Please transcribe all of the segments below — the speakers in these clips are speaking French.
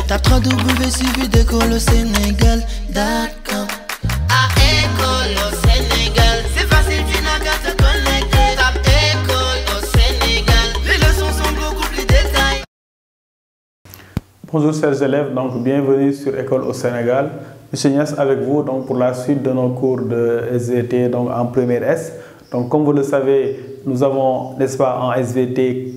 Tape 3W suivi d'école au Sénégal.com. À école au Sénégal, c'est facile, tu n'as qu'à te connecter. Tape école au Sénégal, les leçons sont beaucoup plus détaillées. Bonjour chers élèves, donc bienvenue sur École au Sénégal. Monsieur Niass avec vous donc pour la suite de nos cours de SVT donc en première S. Donc comme vous le savez, nous avons, n'est-ce pas, en SVT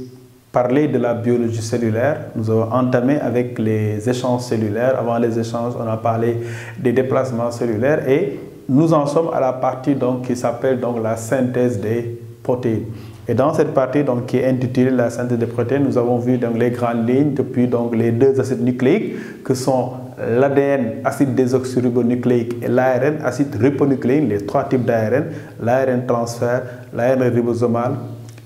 parlé de la biologie cellulaire. Nous avons entamé avec les échanges cellulaires. Avant les échanges, on a parlé des déplacements cellulaires et nous en sommes à la partie donc qui s'appelle donc la synthèse des protéines. Et dans cette partie donc, qui est intitulée la synthèse des protéines, nous avons vu donc, les grandes lignes depuis donc, les deux acides nucléiques que sont l'ADN, acide désoxyribonucléique, et l'ARN, acide ribonucléique, les trois types d'ARN, l'ARN transfert, l'ARN ribosomal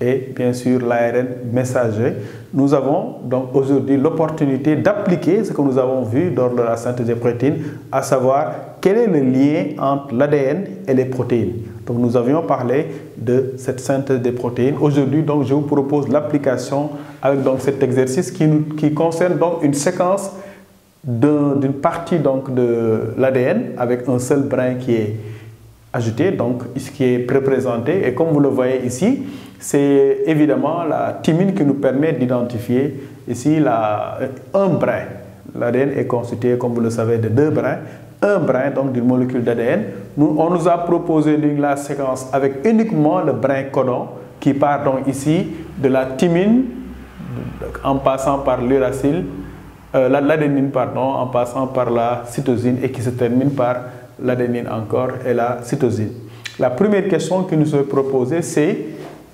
et bien sûr l'ARN messager. Nous avons donc aujourd'hui l'opportunité d'appliquer ce que nous avons vu lors de la synthèse des protéines, à savoir quel est le lien entre l'ADN et les protéines. Donc nous avions parlé de cette synthèse des protéines. Aujourd'hui, donc, je vous propose l'application avec donc, cet exercice qui concerne donc une séquence d'une partie donc, de l'ADN avec un seul brin qui est ajouté, donc ce qui est représenté. Et comme vous le voyez ici, c'est évidemment la thymine qui nous permet d'identifier ici un brin. L'ADN est constitué, comme vous le savez, de deux brins. Un brin donc d'une molécule d'ADN. On nous a proposé la séquence avec uniquement le brin codon qui part donc ici de la thymine en passant par l'uracile, l'adénine pardon, en passant par la cytosine et qui se termine par l'adénine encore et la cytosine. La première question qui nous est proposée, c'est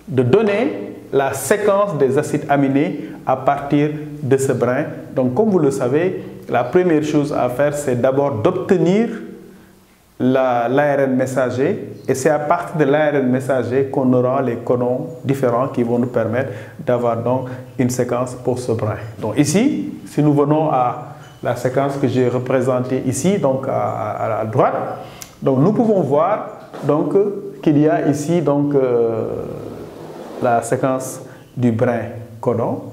de donner la séquence des acides aminés à partir de ce brin. Donc comme vous le savez, la première chose à faire, c'est d'abord d'obtenir l'ARN messager et c'est à partir de l'ARN messager qu'on aura les codons différents qui vont nous permettre d'avoir donc une séquence pour ce brin. Donc ici, si nous venons à la séquence que j'ai représentée ici, donc à la droite, donc nous pouvons voir donc qu'il y a ici donc la séquence du brin codon.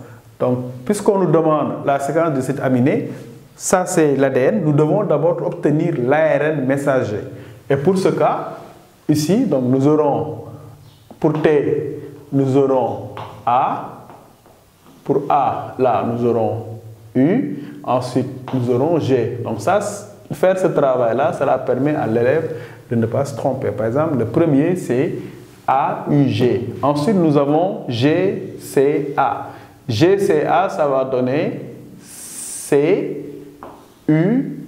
Donc puisqu'on nous demande la séquence de cet aminé, ça c'est l'ADN, nous devons d'abord obtenir l'ARN messager. Et pour ce cas, ici, donc nous aurons, pour T, nous aurons A, pour A, là, nous aurons U, ensuite nous aurons G. Donc ça, faire ce travail-là, cela permet à l'élève de ne pas se tromper. Par exemple, le premier c'est AUG. Ensuite, nous avons GCA. GCA, ça va donner C, U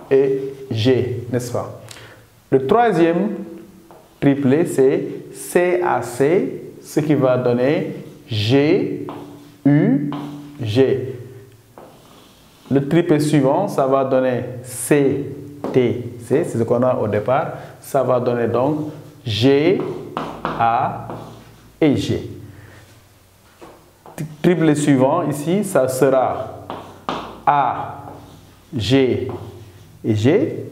et G, n'est-ce pas? Le troisième triplet, c'est CAC, ce qui va donner G, U, G. Le triplet suivant, ça va donner CTC, c'est ce qu'on a au départ. Ça va donner donc G, A et G. Triplet suivant, ici, ça sera A, G et G.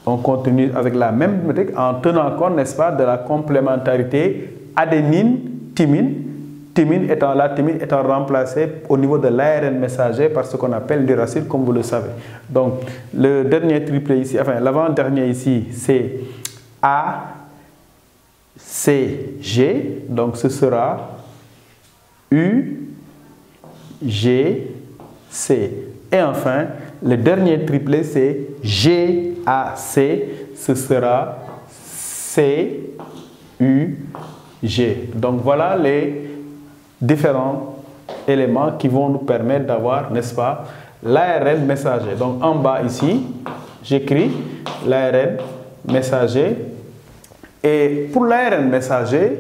On continue avec la même méthode en tenant compte, n'est-ce pas, de la complémentarité adénine-thymine. Thymine étant remplacée au niveau de l'ARN messager par ce qu'on appelle l'uracile, comme vous le savez. Donc, le dernier triplet ici, enfin l'avant-dernier ici, c'est A, C, G. Donc, ce sera U, G, C. Et enfin, le dernier triplet, c'est GAC. Ce sera C, U, G. Donc voilà les différents éléments qui vont nous permettre d'avoir, n'est-ce pas, l'ARN messager. Donc en bas ici, j'écris l'ARN messager. Et pour l'ARN messager,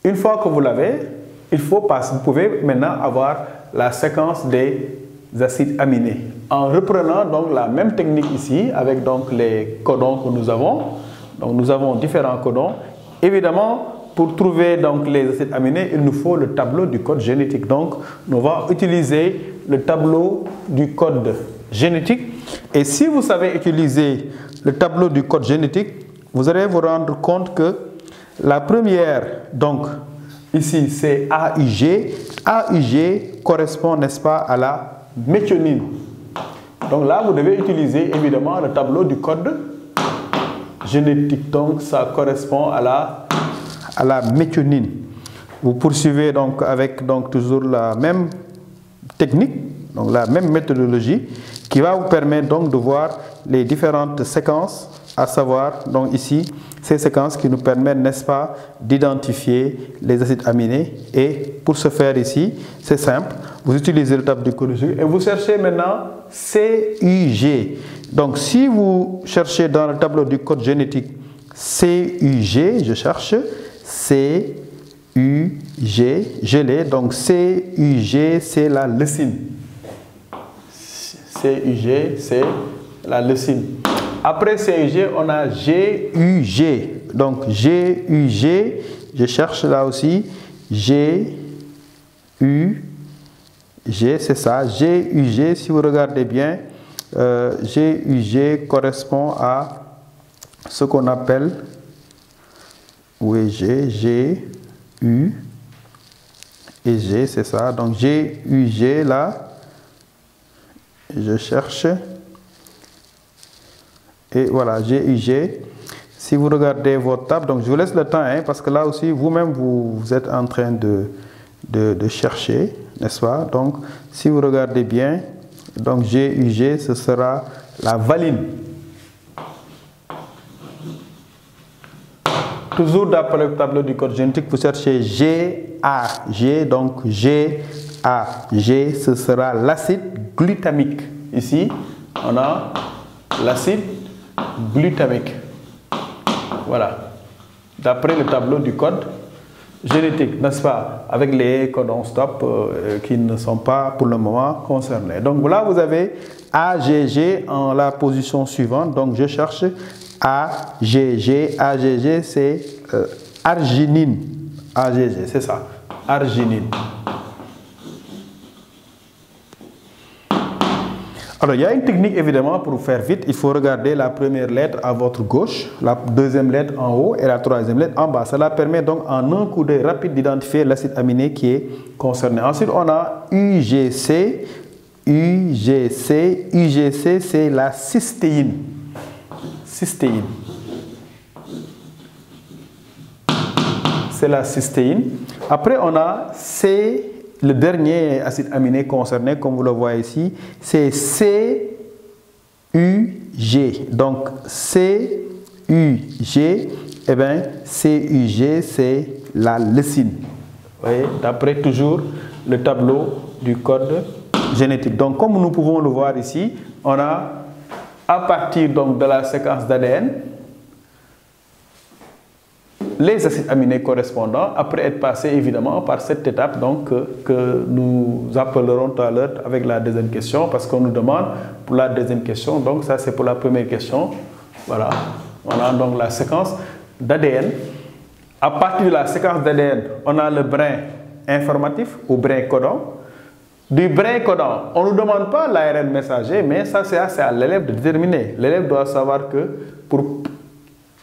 une fois que vous l'avez, vous pouvez maintenant avoir la séquence des acides aminés. En reprenant donc la même technique ici avec donc les codons que nous avons. Donc nous avons différents codons. Évidemment, pour trouver donc les acides aminés, il nous faut le tableau du code génétique. Donc nous allons utiliser le tableau du code génétique. Et si vous savez utiliser le tableau du code génétique, vous allez vous rendre compte que la première, donc ici c'est AUG. AUG correspond, n'est-ce pas, à la méthionine. Donc là, vous devez utiliser évidemment le tableau du code génétique. Donc ça correspond à la méthionine. Vous poursuivez donc avec toujours la même technique, donc la même méthodologie qui va vous permettre donc de voir les différentes séquences, à savoir donc ici ces séquences qui nous permettent, n'est-ce pas, d'identifier les acides aminés. Et pour ce faire ici, c'est simple, vous utilisez le tableau du code et vous cherchez maintenant CUG. Donc si vous cherchez dans le tableau du code génétique CUG, je cherche CUG, je l'ai, donc CUG c'est la leucine. CUG c'est la leucine. Après CUG, on a GUG. Donc GUG, je cherche là aussi GUG, c'est ça. GUG, si vous regardez bien, GUG correspond à ce qu'on appelle, oui, G, U et G, c'est ça. Donc GUG là, je cherche. Et voilà, GUG. Si vous regardez votre table, donc je vous laisse le temps, hein, parce que là aussi, vous-même, vous êtes en train de chercher, n'est-ce pas? Donc, si vous regardez bien, donc GUG, ce sera la valine. Toujours d'après le tableau du code génétique, vous cherchez GAG, donc GAG, ce sera l'acide glutamique. Ici, on a l'acide glutamique. Voilà. D'après le tableau du code génétique, n'est-ce pas? Avec les codons stop qui ne sont pas pour le moment concernés. Donc là, vous avez AGG en la position suivante. Donc je cherche AGG. AGG, c'est arginine. AGG, c'est ça. Arginine. Alors, il y a une technique évidemment pour faire vite. Il faut regarder la première lettre à votre gauche, la deuxième lettre en haut et la troisième lettre en bas. Cela permet donc en un coup d'œil rapide d'identifier l'acide aminé qui est concerné. Ensuite, on a UGC. UGC. UGC, c'est la cystéine. Cystéine. C'est la cystéine. Après, on a C. Le dernier acide aminé concerné, comme vous le voyez ici, c'est CUG. Donc, CUG, eh bien, CUG, c'est la leucine. Vous voyez, d'après toujours le tableau du code génétique. Donc, comme nous pouvons le voir ici, on a, à partir donc, de la séquence d'ADN, les acides aminés correspondants, après être passés évidemment par cette étape donc, que nous appellerons tout à l'heure avec la deuxième question, parce qu'on nous demande pour la deuxième question, donc ça c'est pour la première question. Voilà, on a donc la séquence d'ADN. À partir de la séquence d'ADN, on a le brin informatif ou brin codon. Du brin codon, on ne nous demande pas l'ARN messager, mais ça c'est à l'élève de déterminer. L'élève doit savoir que pour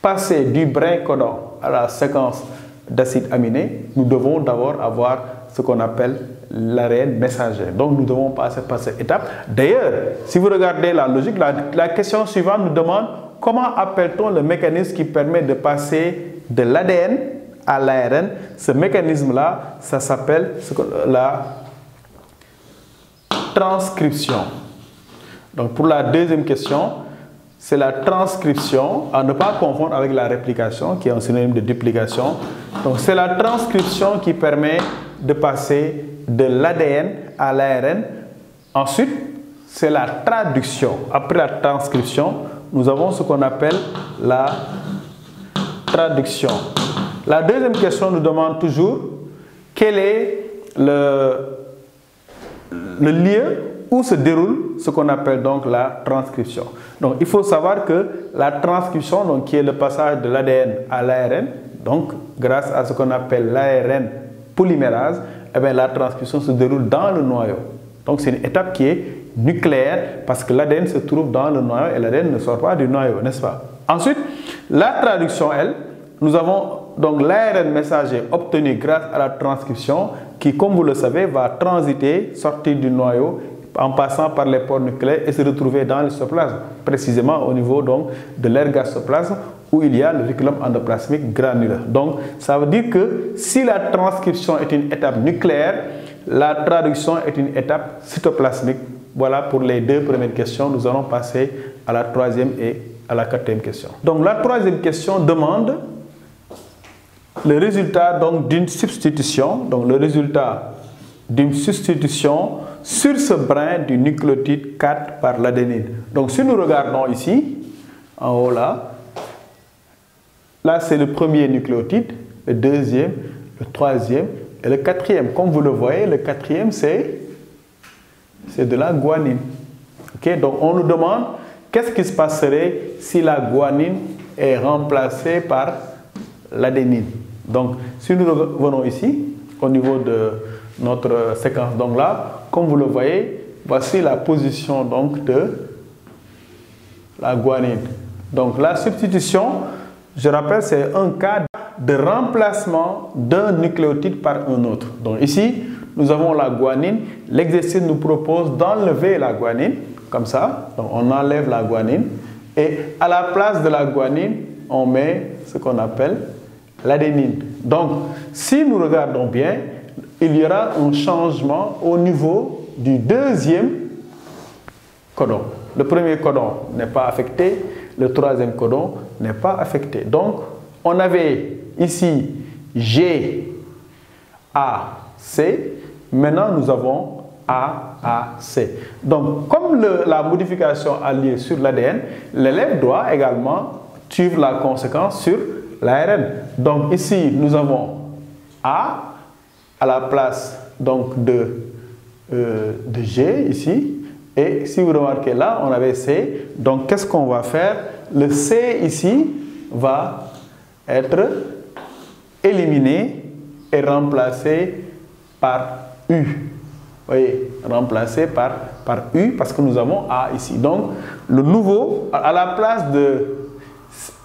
passer du brin codon à la séquence d'acides aminés, nous devons d'abord avoir ce qu'on appelle l'ARN messager. Donc nous devons passer par cette étape. D'ailleurs, si vous regardez la logique, la question suivante nous demande comment appelle-t-on le mécanisme qui permet de passer de l'ADN à l'ARN. Ce mécanisme-là, ça s'appelle la transcription. Donc pour la deuxième question, c'est la transcription, à ne pas confondre avec la réplication, qui est un synonyme de duplication. Donc, c'est la transcription qui permet de passer de l'ADN à l'ARN. Ensuite, c'est la traduction. Après la transcription, nous avons ce qu'on appelle la traduction. La deuxième question nous demande toujours quel est le lieu où se déroule ce qu'on appelle donc la transcription. Donc il faut savoir que la transcription, donc, qui est le passage de l'ADN à l'ARN, donc grâce à ce qu'on appelle l'ARN polymérase, eh bien, la transcription se déroule dans le noyau. Donc c'est une étape qui est nucléaire parce que l'ADN se trouve dans le noyau et l'ADN ne sort pas du noyau, n'est-ce pas? Ensuite, la traduction, elle, nous avons donc l'ARN messager obtenu grâce à la transcription qui, comme vous le savez, va transiter, sortir du noyau, en passant par les pores nucléaires et se retrouver dans le cytoplasme, précisément au niveau donc, de l'ergastoplasme où il y a le reticulum endoplasmique granuleux. Donc, ça veut dire que si la transcription est une étape nucléaire, la traduction est une étape cytoplasmique. Voilà pour les deux premières questions. Nous allons passer à la troisième et à la quatrième question. Donc, la troisième question demande le résultat d'une substitution. Donc, le résultat d'une substitution sur ce brin du nucléotide 4 par l'adénine. Donc, si nous regardons ici, en haut là c'est le premier nucléotide, le deuxième, le troisième et le quatrième. Comme vous le voyez, le quatrième, c'est de la guanine. Okay? Donc, on nous demande qu'est-ce qui se passerait si la guanine est remplacée par l'adénine. Donc, si nous revenons ici, au niveau de notre séquence, donc là, comme vous le voyez, voici la position donc de la guanine. Donc, la substitution, je rappelle, c'est un cas de remplacement d'un nucléotide par un autre. Donc, ici, nous avons la guanine. L'exercice nous propose d'enlever la guanine, comme ça. Donc, on enlève la guanine. Et à la place de la guanine, on met ce qu'on appelle l'adénine. Donc, si nous regardons bien, il y aura un changement au niveau du deuxième codon. Le premier codon n'est pas affecté, le troisième codon n'est pas affecté. Donc, on avait ici G, A, C. Maintenant, nous avons A, A, C. Donc, comme la modification a lieu sur l'ADN, l'élève doit également suivre la conséquence sur l'ARN. Donc, ici, nous avons A à la place donc, de G, ici. Et si vous remarquez là, on avait C. Donc, qu'est-ce qu'on va faire? Le C ici va être éliminé et remplacé par U. Vous voyez, remplacé par U parce que nous avons A ici. Donc, le nouveau, à la place de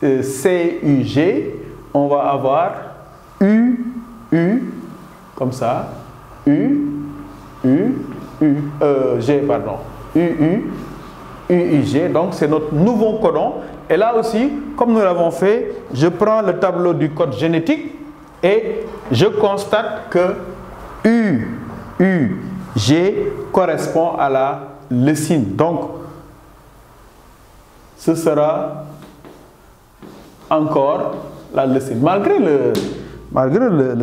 C-U-G, on va avoir U, comme ça, G, pardon. UUG, donc c'est notre nouveau codon. Et là aussi, comme nous l'avons fait, je prends le tableau du code génétique et je constate que UUG correspond à la leucine. Donc, ce sera encore la leucine, malgré le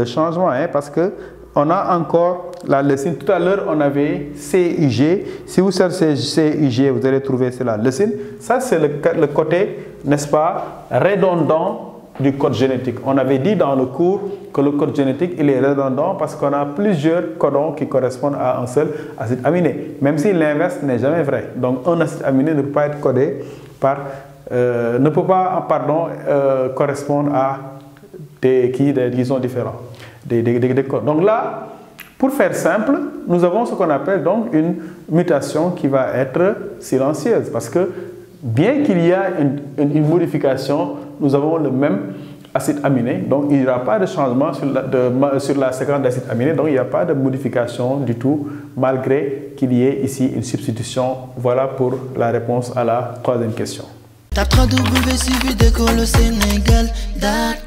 changement, hein, parce que on a encore la leucine. Tout à l'heure, on avait CUG. Si vous cherchez CUG, vous allez trouver c'est la leucine. Ça, c'est le côté, n'est-ce pas, redondant du code génétique. On avait dit dans le cours que le code génétique, il est redondant parce qu'on a plusieurs codons qui correspondent à un seul acide aminé. Même si l'inverse n'est jamais vrai. Donc, un acide aminé ne peut pas être codé par... ne peut pas, correspondre à des qui sont différents. Des codes. Donc là, pour faire simple, nous avons ce qu'on appelle donc une mutation qui va être silencieuse parce que bien qu'il y a une modification, nous avons le même acide aminé, donc il n'y aura pas de changement sur la séquence d'acides aminés, donc il n'y a pas de modification du tout malgré qu'il y ait ici une substitution. Voilà pour la réponse à la troisième question. Tape www.suividecolosénégal.com